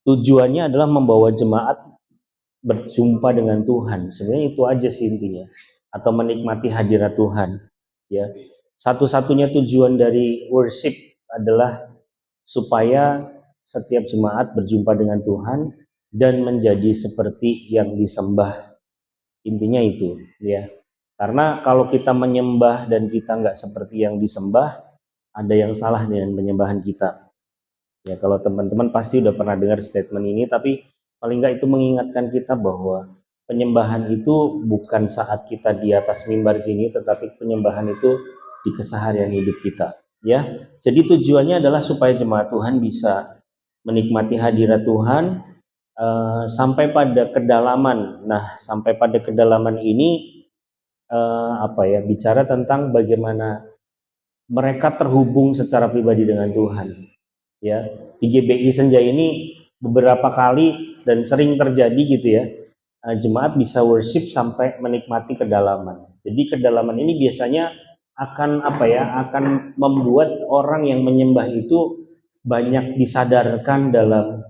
tujuannya adalah membawa jemaat berjumpa dengan Tuhan. Sebenarnya itu aja sih intinya, atau menikmati hadirat Tuhan. Ya, satu-satunya tujuan dari worship adalah supaya setiap jemaat berjumpa dengan Tuhan dan menjadi seperti yang disembah. Intinya itu, ya. Karena kalau kita menyembah dan kita nggak seperti yang disembah, ada yang salah dengan penyembahan kita. Ya, kalau teman-teman pasti udah pernah dengar statement ini, tapi paling nggak itu mengingatkan kita bahwa penyembahan itu bukan saat kita di atas mimbar sini, tetapi penyembahan itu di keseharian hidup kita. Ya, jadi tujuannya adalah supaya jemaat Tuhan bisa menikmati hadirat Tuhan sampai pada kedalaman. Nah, sampai pada kedalaman ini bicara tentang bagaimana mereka terhubung secara pribadi dengan Tuhan. Ya, di GBI Senja ini beberapa kali dan sering terjadi gitu ya, jemaat bisa worship sampai menikmati kedalaman. Jadi kedalaman ini biasanya akan membuat orang yang menyembah itu banyak disadarkan dalam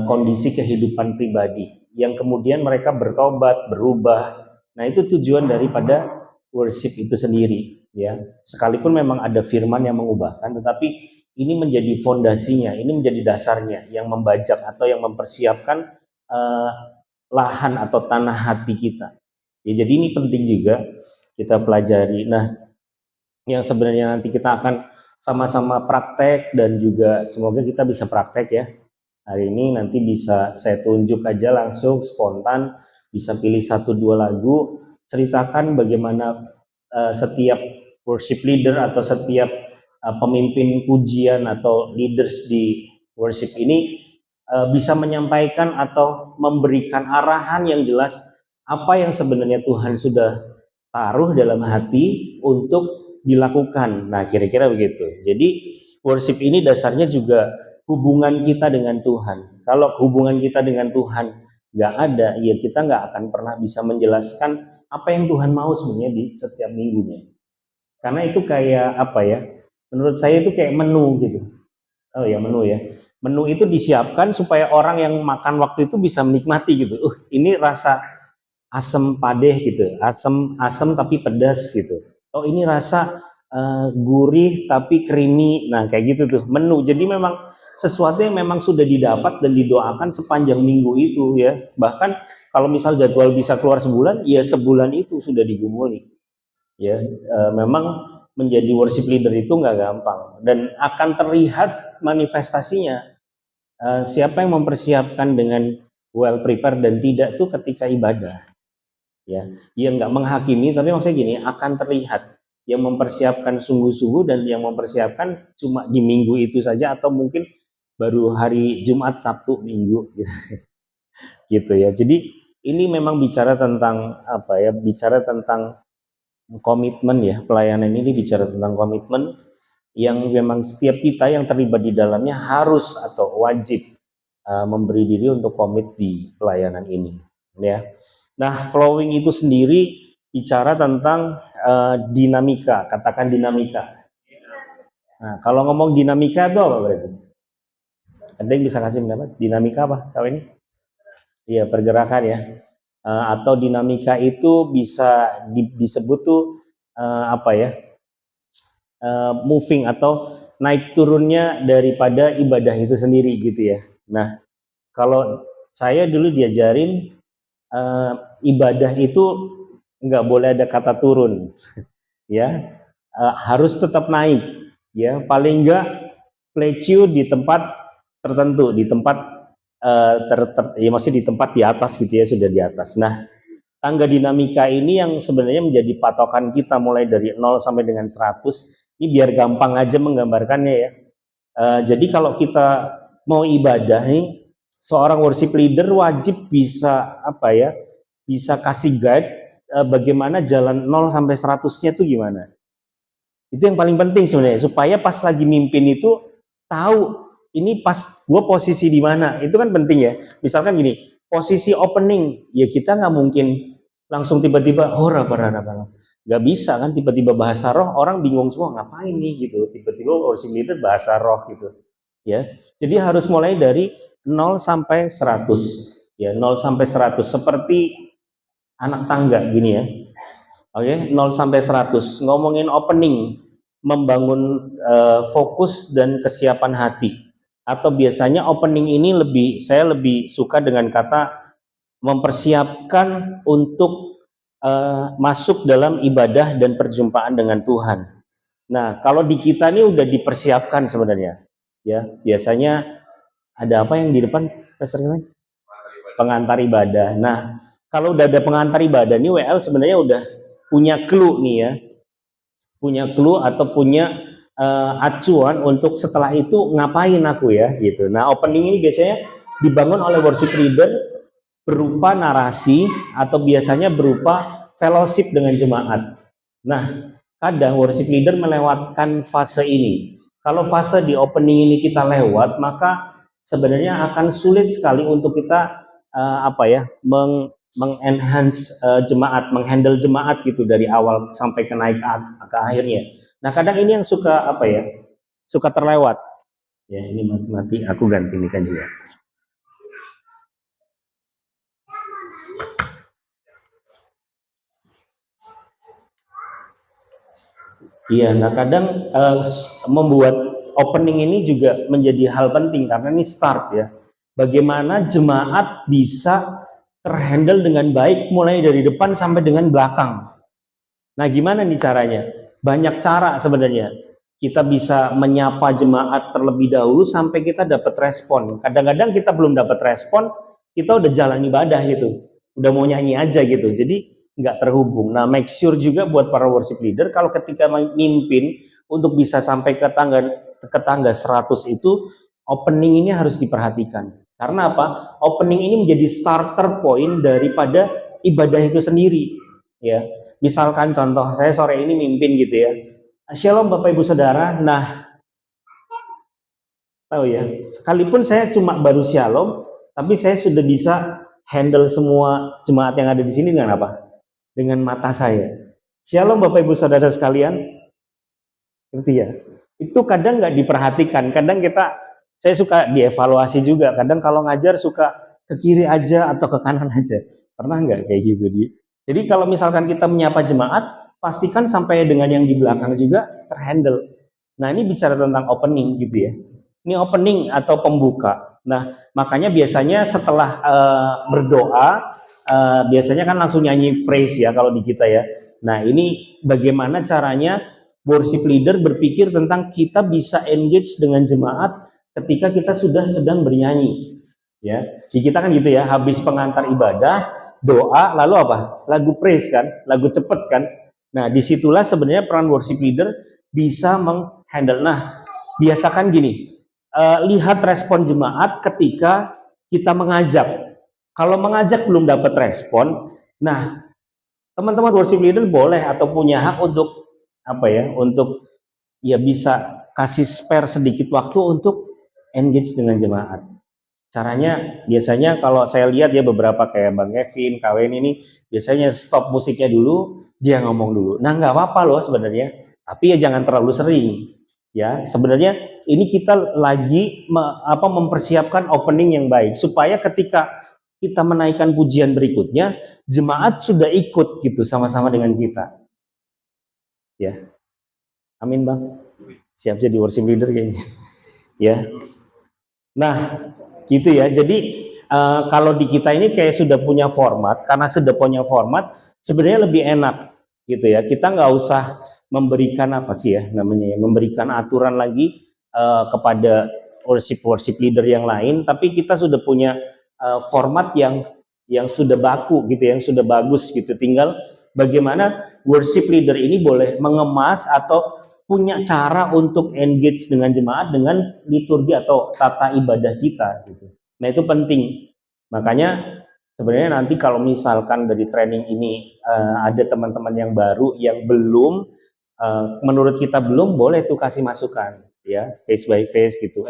kondisi kehidupan pribadi, yang kemudian mereka bertobat, berubah. Nah, itu tujuan daripada worship itu sendiri, ya. Sekalipun memang ada firman yang mengubahkan, tetapi ini menjadi fondasinya, ini menjadi dasarnya yang membajak atau yang mempersiapkan lahan atau tanah hati kita. Ya, jadi ini penting juga kita pelajari. Nah, yang sebenarnya nanti kita akan sama-sama praktek dan juga semoga kita bisa praktek ya. Hari ini nanti bisa saya tunjuk aja langsung spontan, bisa pilih 1-2 lagu, ceritakan bagaimana setiap worship leader atau setiap pemimpin pujian atau leaders di worship ini bisa menyampaikan atau memberikan arahan yang jelas apa yang sebenarnya Tuhan sudah taruh dalam hati untuk dilakukan. Nah, kira-kira begitu. Jadi worship ini dasarnya juga hubungan kita dengan Tuhan. Kalau hubungan kita dengan Tuhan nggak ada, ya kita nggak akan pernah bisa menjelaskan apa yang Tuhan mau sebenarnya di setiap minggunya. Karena itu kayak apa ya? Menurut saya itu kayak menu gitu. Oh ya, menu ya. Menu itu disiapkan supaya orang yang makan waktu itu bisa menikmati gitu. Ini rasa asam padeh gitu, asam tapi pedas gitu. Oh, ini rasa gurih tapi creamy. Nah, kayak gitu tuh menu. Jadi memang sesuatu yang memang sudah didapat dan didoakan sepanjang minggu itu ya. Bahkan kalau misal jadwal bisa keluar sebulan, ya sebulan itu sudah digumuli. Ya, memang menjadi worship leader itu nggak gampang dan akan terlihat manifestasinya. Siapa yang mempersiapkan dengan well prepared dan tidak tuh ketika ibadah. Ya, dia nggak menghakimi, tapi maksudnya gini, akan terlihat yang mempersiapkan sungguh-sungguh dan yang mempersiapkan cuma di minggu itu saja atau mungkin baru hari Jumat, Sabtu, Minggu gitu ya. Jadi ini memang bicara tentang apa ya? Bicara tentang komitmen ya. Pelayanan ini bicara tentang komitmen yang memang setiap kita yang terlibat di dalamnya harus atau wajib memberi diri untuk komit di pelayanan ini ya. Nah, flowing itu sendiri bicara tentang dinamika, katakan dinamika. Nah, kalau ngomong dinamika itu apa berarti? Ada yang bisa kasih pendapat? Dinamika apa kau ini? Iya, pergerakan ya. Atau dinamika itu bisa disebut tuh apa ya? Moving atau naik turunnya daripada ibadah itu sendiri gitu ya. Nah, kalau saya dulu diajarin ibadah itu nggak boleh ada kata turun, ya harus tetap naik, ya paling nggak plateau di tempat tertentu, di tempat ya masih di tempat di atas gitu ya, sudah di atas. Nah, tangga dinamika ini yang sebenarnya menjadi patokan kita mulai dari 0 sampai dengan 100. Ini biar gampang aja menggambarkannya ya. Jadi kalau kita mau ibadah nih, seorang worship leader wajib bisa apa ya? Bisa kasih guide bagaimana jalan 0 sampai 100-nya itu gimana. Itu yang paling penting sebenarnya, supaya pas lagi mimpin itu tahu ini pas gue posisi di mana. Itu kan penting ya. Misalkan gini, posisi opening, ya kita nggak mungkin langsung tiba-tiba hora parana. Nggak bisa kan, tiba-tiba bahasa roh, orang bingung semua ngapain nih gitu. Tiba-tiba worship leader bahasa roh gitu. ya. Jadi harus mulai dari 0 sampai 100, ya, 0 sampai 100 seperti anak tangga gini ya. Oke, 0 sampai 100. Ngomongin opening, membangun fokus dan kesiapan hati. Atau biasanya opening ini saya lebih suka dengan kata mempersiapkan untuk masuk dalam ibadah dan perjumpaan dengan Tuhan. Nah, kalau di kita ini udah dipersiapkan sebenarnya. Ya, biasanya ada apa yang di depan, Pastor Glenn? Pengantar ibadah. Nah, kalau udah ada pengantar ibadah nih, WL sebenarnya udah punya clue nih ya, punya clue atau punya acuan untuk setelah itu ngapain aku ya gitu. Nah, opening ini biasanya dibangun oleh worship leader berupa narasi atau biasanya berupa fellowship dengan jemaat. Nah, kadang worship leader melewatkan fase ini. Kalau fase di opening ini kita lewat, maka sebenarnya akan sulit sekali untuk kita mengenhance jemaat, menghandle jemaat gitu dari awal sampai ke naik ke akhirnya. Nah, kadang ini yang suka terlewat. Ya, ini mati aku ganti ini kan ya. Iya, nah kadang membuat opening ini juga menjadi hal penting karena ini start ya. Bagaimana jemaat bisa terhandle dengan baik mulai dari depan sampai dengan belakang. Nah, gimana nih caranya? Banyak cara sebenarnya. Kita bisa menyapa jemaat terlebih dahulu sampai kita dapat respon. Kadang-kadang kita belum dapat respon, kita udah jalan ibadah gitu. Udah mau nyanyi aja gitu. Jadi nggak terhubung. Nah, make sure juga buat para worship leader kalau ketika memimpin untuk bisa sampai ke tangga 100 itu, opening ini harus diperhatikan. Karena apa? Opening ini menjadi starter point daripada ibadah itu sendiri, ya. Misalkan contoh, saya sore ini mimpin gitu ya. Shalom Bapak Ibu Saudara. Nah, tahu ya, sekalipun saya cuma baru shalom, tapi saya sudah bisa handle semua jemaat yang ada di sini dengan apa? Dengan mata saya. Shalom Bapak Ibu Saudara sekalian. Ngerti ya? Itu kadang nggak diperhatikan. Kadang saya suka dievaluasi juga. Kadang kalau ngajar suka ke kiri aja atau ke kanan aja. Pernah nggak kayak gitu, Di? Jadi kalau misalkan kita menyapa jemaat, pastikan sampai dengan yang di belakang juga terhandle. Nah, ini bicara tentang opening gitu ya. Ini opening atau pembuka. Nah, makanya biasanya setelah berdoa, biasanya kan langsung nyanyi praise ya kalau di kita ya. Nah, ini bagaimana caranya worship leader berpikir tentang kita bisa engage dengan jemaat ketika kita sudah sedang bernyanyi. Ya, di kita kan gitu ya, habis pengantar ibadah, doa, lalu apa? Lagu praise kan, lagu cepet kan. Nah, disitulah sebenarnya peran worship leader bisa menghandle. Nah, biasakan gini, lihat respon jemaat ketika kita mengajak. Kalau mengajak belum dapat respon, nah teman-teman worship leader boleh atau punya hak untuk untuk ya bisa kasih spare sedikit waktu untuk engage dengan jemaat. Caranya biasanya kalau saya lihat ya beberapa kayak Bang Kevin, KWN ini biasanya stop musiknya dulu, dia ngomong dulu. Nah, nggak apa-apa loh sebenarnya, tapi ya jangan terlalu sering. Ya, sebenarnya ini kita lagi mempersiapkan opening yang baik supaya ketika kita menaikkan pujian berikutnya, jemaat sudah ikut gitu sama-sama dengan kita. Ya. Amin, Bang. Siap jadi worship leader kayaknya. Ya. Nah, gitu ya. Jadi kalau di kita ini kayak sudah punya format, karena sudah punya format, sebenarnya lebih enak gitu ya. Kita nggak usah memberikan memberikan aturan lagi kepada worship leader yang lain, tapi kita sudah punya format yang sudah baku gitu, yang sudah bagus gitu. Tinggal bagaimana worship leader ini boleh mengemas atau punya cara untuk engage dengan jemaat dengan liturgi atau tata ibadah kita gitu. Nah, itu penting. Makanya sebenarnya nanti kalau misalkan dari training ini ada teman-teman yang baru yang belum menurut kita belum, boleh tuh kasih masukan ya, face by face gitu.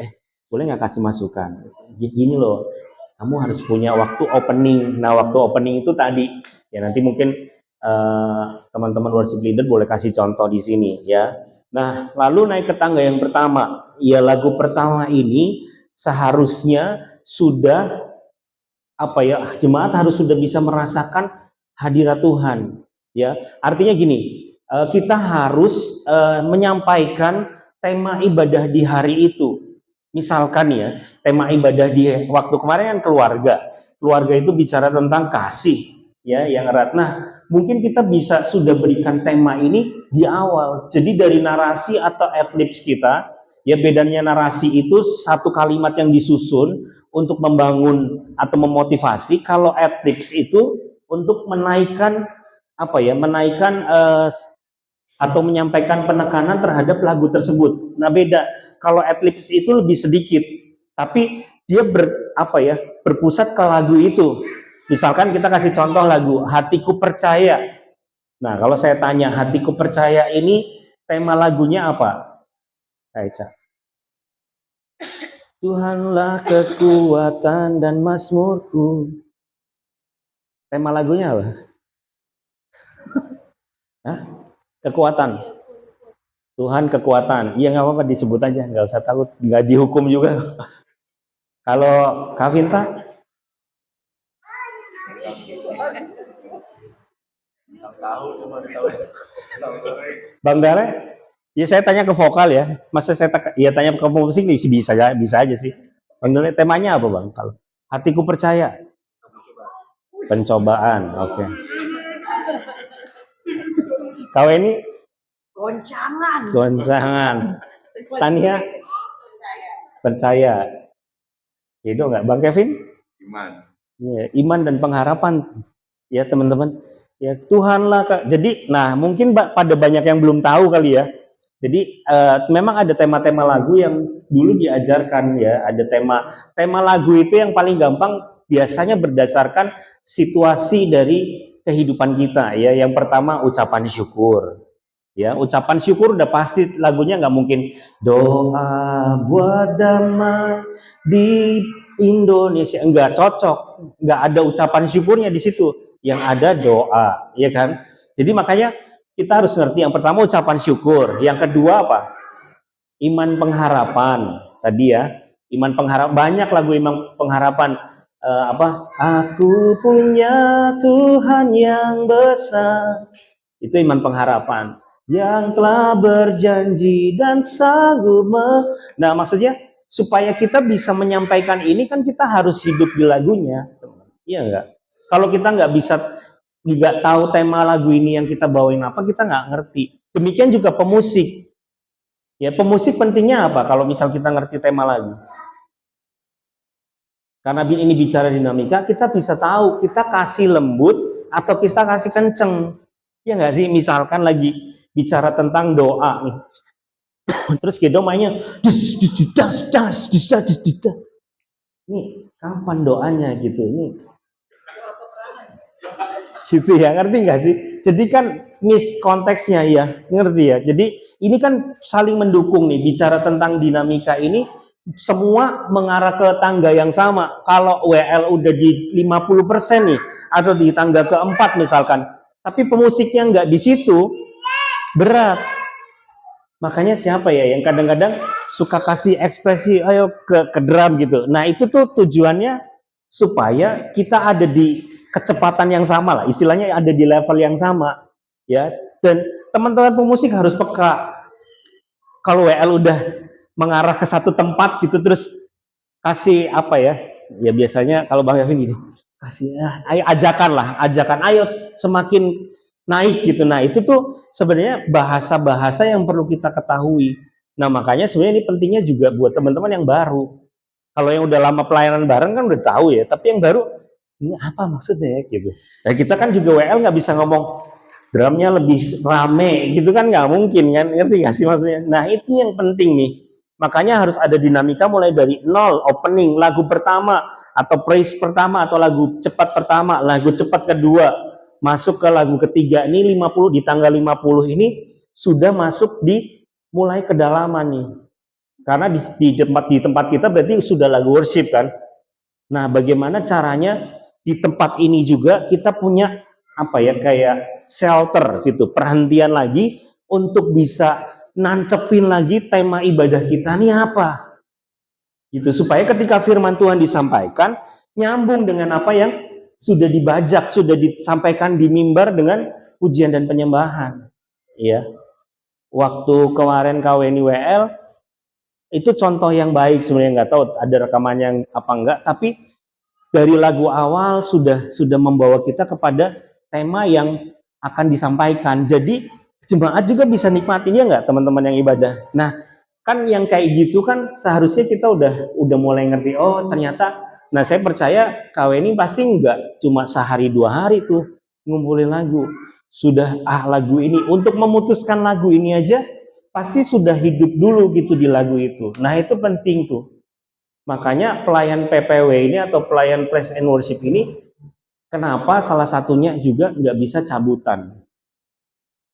Boleh nggak kasih masukan? Gini loh, kamu harus punya waktu opening. Nah, waktu opening itu tadi ya, nanti mungkin teman-teman worship leader boleh kasih contoh di sini ya. Nah, lalu naik ke tangga yang pertama. ya lagu pertama ini seharusnya sudah jemaat harus sudah bisa merasakan hadirat Tuhan. Ya, artinya gini, kita harus menyampaikan tema ibadah di hari itu. Misalkan ya, tema ibadah di waktu kemarin kan keluarga itu bicara tentang kasih, ya, yang erat. Nah, mungkin kita bisa sudah berikan tema ini di awal. Jadi dari narasi atau adlibs kita, ya, bedanya narasi itu satu kalimat yang disusun untuk membangun atau memotivasi. Kalau adlibs itu untuk menaikkan atau menyampaikan penekanan terhadap lagu tersebut. Nah, beda. Kalau adlibs itu lebih sedikit, tapi dia berpusat ke lagu itu. Misalkan kita kasih contoh lagu Hatiku Percaya. Nah, kalau saya tanya Hatiku Percaya ini tema lagunya apa? Aisyah. Tuhanlah kekuatan dan mazmurku. Tema lagunya apa? Hah? Kekuatan. Tuhan kekuatan. Iya, nggak apa-apa, disebut aja, nggak usah takut, nggak dihukum juga. Kalau Kak Vinta? Bang Dare? Ya saya tanya ke vokal ya. Masa saya tanya ke musik bisa aja sih. Bang Dare, temanya apa Bang? Kalau Hatiku Percaya. Pencobaan. Oke. Kau ini goncangan. Tania percaya. Itu enggak Bang Kevin? Iman. Ya, iman dan pengharapan. Ya teman-teman. Ya Tuhanlah Kak. Jadi mungkin pada banyak yang belum tahu kali ya. Jadi memang ada tema-tema lagu yang dulu diajarkan ya. Ada tema lagu itu yang paling gampang biasanya berdasarkan situasi dari kehidupan kita ya. Yang pertama ucapan syukur. Ya, ucapan syukur udah pasti lagunya nggak mungkin doa buat damai di Indonesia, nggak cocok, nggak ada ucapan syukurnya di situ, yang ada doa, ya kan? Jadi makanya kita harus ngerti yang pertama ucapan syukur, yang kedua apa? Iman pengharapan tadi ya, iman pengharapan, banyak lagu iman pengharapan. Aku punya Tuhan yang besar, itu iman pengharapan. Yang telah berjanji dan sanggup Nah, maksudnya supaya kita bisa menyampaikan ini kan kita harus hidup di lagunya. Iya enggak? Kalau kita nggak tahu tema lagu ini yang kita bawain apa, kita nggak ngerti. Demikian juga pemusik. Ya, pemusik pentingnya apa kalau misal kita ngerti tema lagu? Karena ini bicara dinamika, kita bisa tahu kita kasih lembut atau kita kasih kenceng. Ya nggak sih? Misalkan lagi bicara tentang doa nih. Terus Gedo mainnya ini kapan doanya gitu, ini gitu ya, ngerti nggak sih? Jadi kan konteksnya ya, ngerti ya. Jadi ini kan saling mendukung nih, bicara tentang dinamika ini semua mengarah ke tangga yang sama. Kalau WL udah di 50% nih atau di tangga keempat misalkan, tapi pemusiknya nggak di situ, berat. Makanya siapa ya yang kadang-kadang suka kasih ekspresi ayo ke drum gitu. Nah, itu tuh tujuannya supaya kita ada di kecepatan yang sama lah, istilahnya ada di level yang sama ya. Dan teman-teman pemusik harus peka. Kalau WL udah mengarah ke satu tempat gitu terus kasih ya biasanya kalau Bang Yavin gini, kasih ayo ajakan ayo semakin naik gitu. Nah, itu tuh sebenarnya bahasa-bahasa yang perlu kita ketahui. Nah, makanya sebenarnya ini pentingnya juga buat teman-teman yang baru. Kalau yang udah lama pelayanan bareng kan udah tahu ya, tapi yang baru ini apa maksudnya gitu. Nah, kita kan juga WL nggak bisa ngomong drumnya lebih rame gitu kan, nggak mungkin kan, ngerti nggak sih maksudnya? Nah, itu yang penting nih. Makanya harus ada dinamika mulai dari nol, opening, lagu pertama atau praise pertama atau lagu cepat pertama, lagu cepat kedua, masuk ke lagu ketiga. Ini 50, di tanggal 50 ini sudah masuk di mulai kedalaman nih. Karena di tempat kita berarti sudah lagu worship kan. Nah, bagaimana caranya di tempat ini juga kita punya kayak shelter gitu, perhentian lagi untuk bisa nancepin lagi tema ibadah kita nih apa. Gitu, supaya ketika firman Tuhan disampaikan, nyambung dengan apa yang sudah dibajak, sudah disampaikan di mimbar dengan pujian dan penyembahan. Ya. Waktu kemarin KWNI WL, itu contoh yang baik sebenarnya, nggak tahu ada rekamannya yang apa enggak, tapi dari lagu awal sudah membawa kita kepada tema yang akan disampaikan. Jadi jemaat juga bisa nikmatin ya nggak teman-teman yang ibadah. Nah kan yang kayak gitu kan seharusnya kita udah mulai ngerti, oh ternyata. Nah saya percaya KWNI pasti nggak cuma sehari 2 hari tuh ngumpulin lagu. Sudah lagu ini untuk memutuskan lagu ini aja pasti sudah hidup dulu gitu di lagu itu. Nah itu penting tuh. Makanya pelayan PPW ini atau pelayan praise and worship ini, kenapa salah satunya juga nggak bisa cabutan?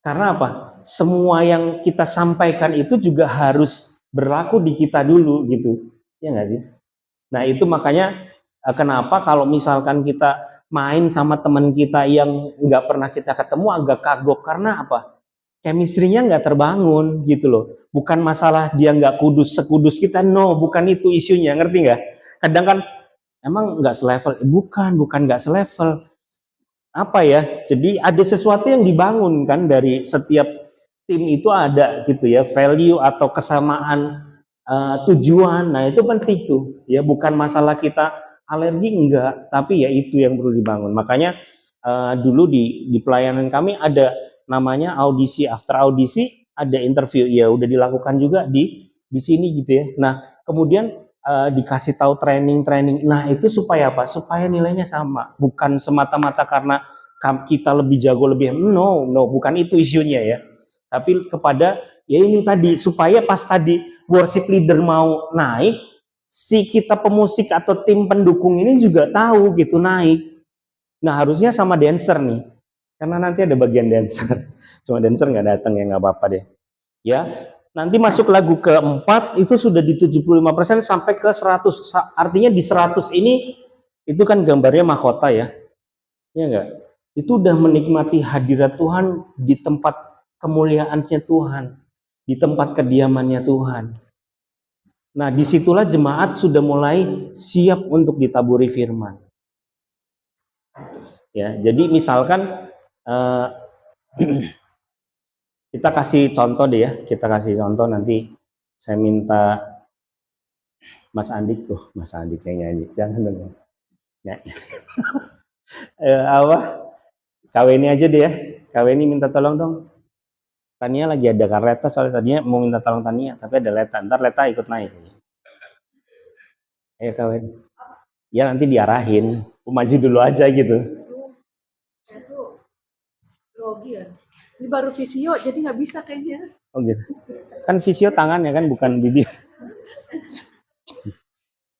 Karena apa? Semua yang kita sampaikan itu juga harus berlaku di kita dulu gitu, ya nggak sih? Nah itu makanya kenapa kalau misalkan kita main sama teman kita yang nggak pernah kita ketemu agak kagok, karena apa? Chemistry-nya nggak terbangun gitu loh. Bukan masalah dia nggak sekudus kita, no, bukan itu isunya, ngerti nggak? Kadang kan emang nggak selevel, bukan nggak selevel. Apa ya? Jadi ada sesuatu yang dibangun kan dari setiap tim itu ada gitu ya, value atau kesamaan tujuan. Nah itu penting tuh, ya bukan masalah kita alergi enggak, tapi ya itu yang perlu dibangun. Makanya dulu di pelayanan kami ada namanya audisi, after audisi ada interview, ya udah dilakukan juga di sini gitu ya. Nah kemudian dikasih tahu training. Nah itu supaya apa? Supaya nilainya sama, bukan semata-mata karena kita lebih jago no, bukan itu isunya ya. Tapi kepada ya ini tadi, supaya pas tadi worship leader mau naik, si kita pemusik atau tim pendukung ini juga tahu gitu naik. Nah harusnya sama dancer nih, karena nanti ada bagian dancer. Cuma dancer nggak datang ya, nggak apa-apa deh. Ya, nanti masuk lagu keempat itu sudah di 75% sampai ke 100. Artinya di 100 ini itu kan gambarnya mahkota ya. Ya enggak? Itu udah menikmati hadirat Tuhan di tempat kemuliaannya Tuhan, di tempat kediamannya Tuhan. Nah, disitulah jemaat sudah mulai siap untuk ditaburi firman. Ya, jadi misalkan kita kasih contoh deh ya, kita kasih contoh nanti saya minta Mas Andik tuh, Mas Andik yang nyanyi, jangan dong. Ya. Apa? KWNI aja deh ya, KWNI minta tolong dong. Tania lagi ada Leta, soalnya tadinya mau minta tolong Tania, tapi ada Leta, ntar Leta ikut naik. Ayo KWNI. Ya nanti diarahin, maju dulu aja gitu. Itu grogi ya. Ini baru visio, jadi nggak bisa kayaknya. Oh gitu. Kan visio tangan ya kan, bukan bibir.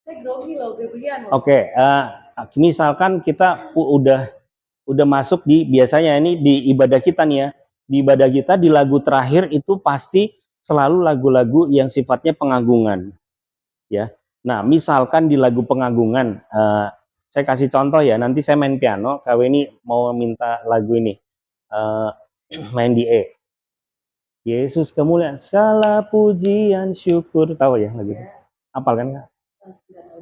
Saya grogi loh, gebian. Oke, misalkan kita udah masuk di, biasanya ini di ibadah kita nih ya. Di ibadah kita di lagu terakhir itu pasti selalu lagu-lagu yang sifatnya pengagungan. Ya. Nah, misalkan di lagu pengagungan, saya kasih contoh ya, nanti saya main piano, KWNI mau minta lagu ini, main di E. Yesus kemuliaan, segala pujian syukur, tahu ya lagu itu? Apal kan Kak?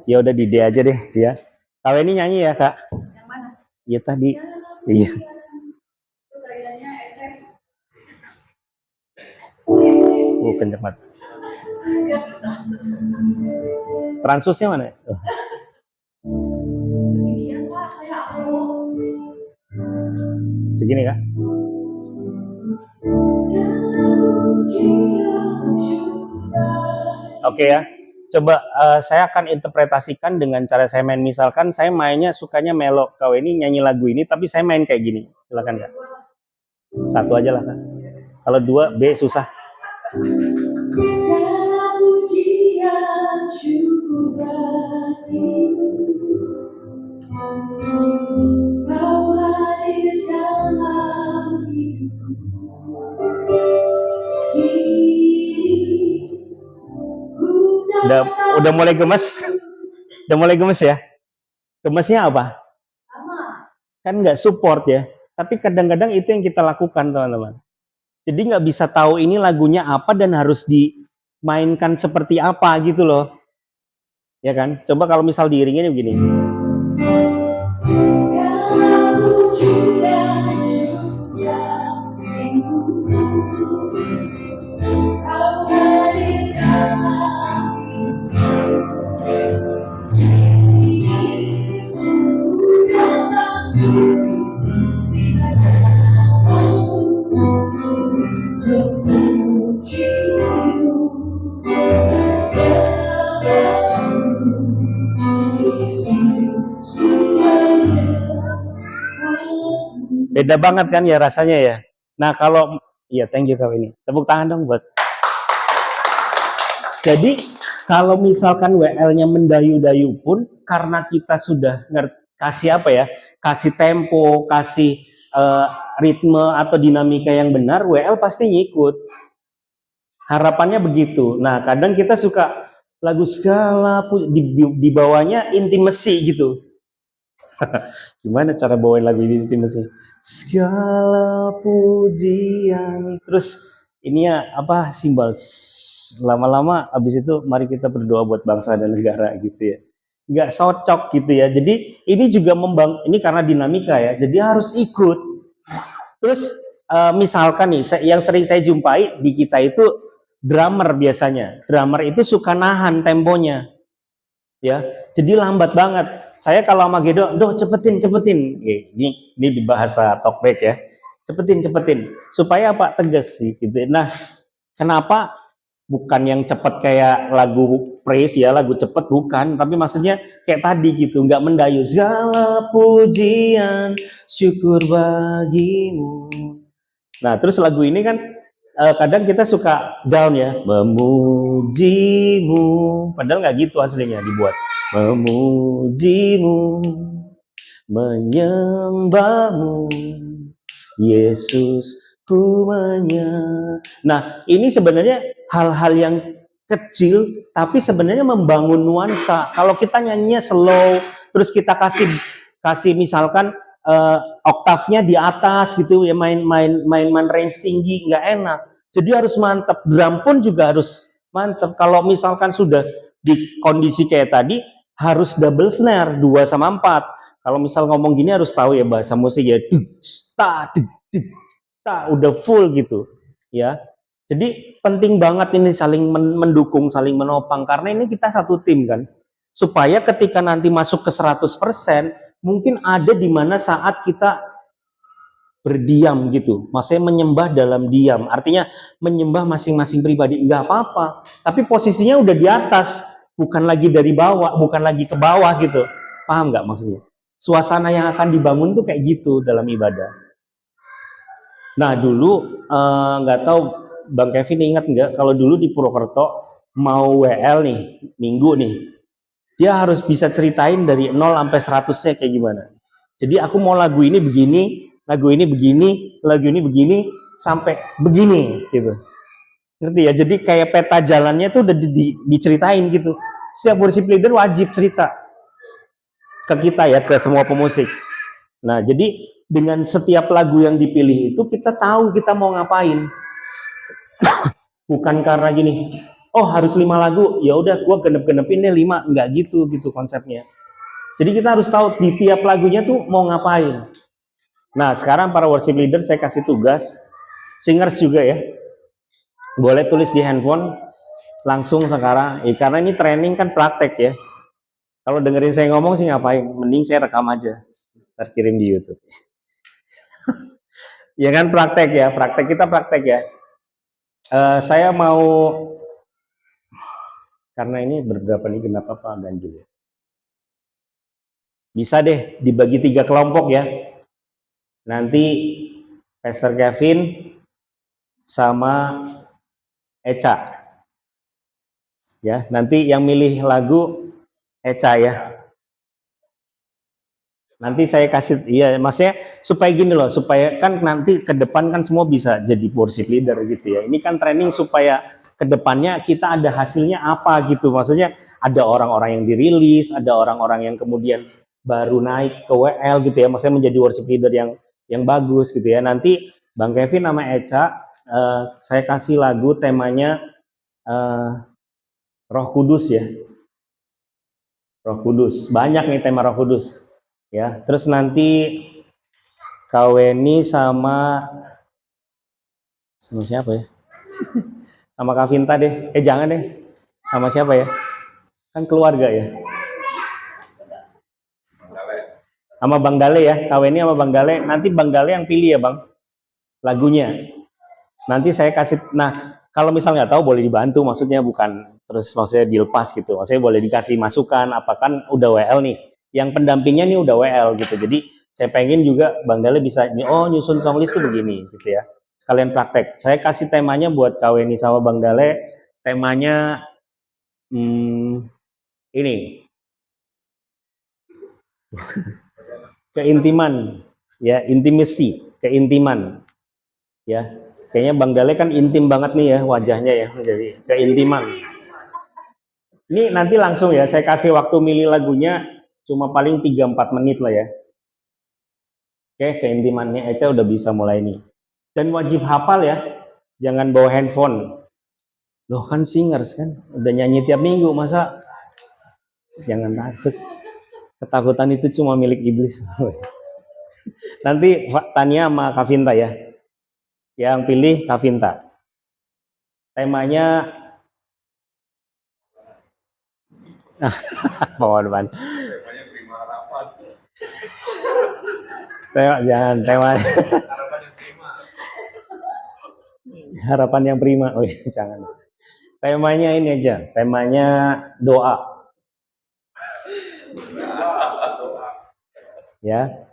Ya udah di D aja deh ya. KWNI nyanyi ya Kak? Yang mana? Iya tadi. Iya. Itu kayaknya SS. Kenceng banget. Transusnya mana? Segini Kak? Oke ya. Coba saya akan interpretasikan dengan cara saya main. Misalkan saya mainnya sukanya melo, KWNI nyanyi lagu ini, tapi saya main kayak gini. Silakan Kak. Satu aja lah Kak. Kalau dua B susah. Udah mulai gemes? Udah mulai gemes ya? Gemesnya apa? Kan nggak support ya. Tapi kadang-kadang itu yang kita lakukan teman-teman. Jadi nggak bisa tahu ini lagunya apa dan harus dimainkan seperti apa gitu loh. Ya kan? Coba kalau misal diiringin begini. Beda banget kan ya rasanya ya. Nah kalau, ya thank you Kak ini. Tepuk tangan dong buat. Jadi kalau misalkan WL-nya mendayu-dayu pun, karena kita sudah kasih apa ya, kasih tempo, kasih ritme atau dinamika yang benar, WL pasti ngikut. Harapannya begitu. Nah kadang kita suka lagu segala di bawahnya intimasi gitu. Gimana cara bawain lagu ini intimasi? Segala pujian, terus ini ya apa simbol, lama-lama abis itu mari kita berdoa buat bangsa dan negara gitu ya, nggak cocok gitu ya. Jadi ini juga ini karena dinamika ya, jadi harus ikut. Terus misalkan nih yang sering saya jumpai di kita itu drummer, biasanya drummer itu suka nahan temponya ya, jadi lambat banget. Saya kalau sama Gedo, doh cepetin. Ini di bahasa talkback ya, cepetin supaya apa, tegas sih gitu. Nah kenapa bukan yang cepet kayak lagu praise ya, lagu cepet bukan, tapi maksudnya kayak tadi gitu, nggak mendayu. Segala pujian syukur bagimu. Nah terus lagu ini kan kadang kita suka down ya, memujimu, padahal nggak gitu aslinya dibuat. Memujimu, menyembahmu, Yesus ku Nah ini sebenarnya hal-hal yang kecil, tapi sebenarnya membangun nuansa. Kalau kita nyanyinya slow, terus kita kasih misalkan oktavnya di atas gitu ya, main range tinggi, nggak enak. Jadi harus mantap. Drum pun juga harus mantap. Kalau misalkan sudah di kondisi kayak tadi, harus double snare 2 sama 4. Kalau misal ngomong gini harus tahu ya bahasa musik ya, udah full gitu ya. Jadi penting banget ini saling mendukung, saling menopang, karena ini kita satu tim kan. Supaya ketika nanti masuk ke 100%, mungkin ada di mana saat kita berdiam gitu, maksudnya menyembah dalam diam, artinya menyembah masing-masing pribadi, nggak apa-apa, tapi posisinya udah di atas, bukan lagi dari bawah, bukan lagi ke bawah gitu. Paham nggak maksudnya? Suasana yang akan dibangun tuh kayak gitu dalam ibadah. Nah dulu nggak tahu Bang Kevin ingat nggak, kalau dulu di Purwokerto mau WL nih, minggu nih, dia harus bisa ceritain dari 0 sampai 100-nya kayak gimana. Jadi aku mau lagu ini begini, lagu ini begini, lagu ini begini, sampai begini gitu. Ngerti ya? Jadi kayak peta jalannya tuh udah diceritain gitu. Setiap worship leader wajib cerita ke kita ya, ke semua pemusik. Nah, jadi dengan setiap lagu yang dipilih itu kita tahu kita mau ngapain. Bukan karena gini, oh harus 5 lagu, ya udah gua genep-genepin deh 5, enggak gitu konsepnya. Jadi kita harus tahu di tiap lagunya tuh mau ngapain. Nah, sekarang para worship leader saya kasih tugas, singers juga ya. Boleh tulis di handphone langsung sekarang, karena ini training kan praktek ya. Kalau dengerin saya ngomong sih ngapain, mending saya rekam aja, terkirim di YouTube. Ya kan praktek ya, kita praktek ya. Saya mau, karena ini berberapa nih, kenapa Pak ganjil ya? Bisa deh dibagi 3 kelompok ya. Nanti Pastor Kevin sama Eca. Ya, nanti yang milih lagu Eca ya. Nanti saya kasih, iya maksudnya supaya gini loh, supaya kan nanti ke depan kan semua bisa jadi worship leader gitu ya. Ini kan training supaya ke depannya kita ada hasilnya apa gitu. Maksudnya ada orang-orang yang dirilis, ada orang-orang yang kemudian baru naik ke WL gitu ya. Maksudnya menjadi worship leader yang bagus gitu ya. Nanti Bang Kevin sama Eca saya kasih lagu temanya Roh Kudus ya. Roh Kudus. Banyak nih tema Roh Kudus. Ya, terus nanti Kaweni sama siapa ya? Sama Kak Vinta deh. Jangan deh. Sama siapa ya? Kan keluarga ya. Sama Bang Dale ya. Kaweni sama Bang Dale. Nanti Bang Dale yang pilih ya, Bang. Lagunya. Nanti saya kasih. Nah, kalau misalnya nggak tahu boleh dibantu. Maksudnya bukan terus maksudnya dilepas gitu. Maksudnya boleh dikasih masukan. Apa kan udah WL nih. Yang pendampingnya nih udah WL gitu. Jadi saya pengen juga Bang Dale bisa nyusun songlist tuh begini gitu ya. Sekalian praktek. Saya kasih temanya buat Kaweni sama Bang Dale. Temanya ini keintiman ya, intimacy, keintiman ya. Kayaknya Bang Dale kan intim banget nih ya wajahnya ya, jadi keintiman. Ini nanti langsung ya, saya kasih waktu milih lagunya cuma paling 3-4 menit lah ya. Oke, keintimannya Eca udah bisa mulai nih. Dan wajib hafal ya, jangan bawa handphone. Loh kan singers kan, udah nyanyi tiap minggu, masa jangan takut. Ketakutan itu cuma milik iblis. Nanti Tania sama Kak Vinta ya. Yang pilih Kak Vinta. Temanya pohon depan. Temanya prima harapan. Jangan temanya. Harapan yang prima. Harapan yang prima. Oh iya, jangan. Temanya ini aja. Temanya doa. Ya.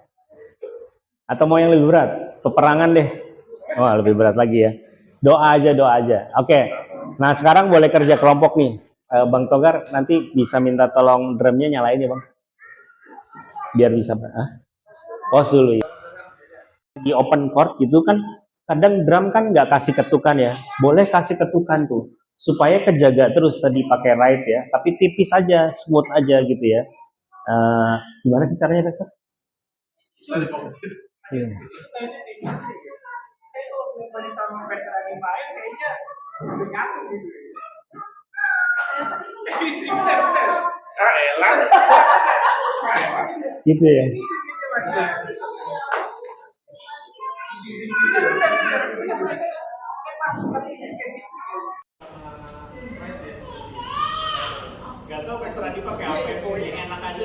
Atau mau yang lebih berat? Peperangan deh. Oh, lebih berat lagi ya. Doa aja. Oke. Nah, sekarang boleh kerja kelompok nih. Bang Togar nanti bisa minta tolong drumnya nyalain ya, Bang. Biar bisa pause dulu ya. Di open chord gitu kan kadang drum kan nggak kasih ketukan ya. Boleh kasih ketukan tuh supaya kejaga terus tadi pakai right ya. Tapi tipis aja, smooth aja gitu ya. Gimana sih caranya, Pastor? Iya. Gitu ya. Gak tau Pastor Adi pakai apa, pokoknya enak aja.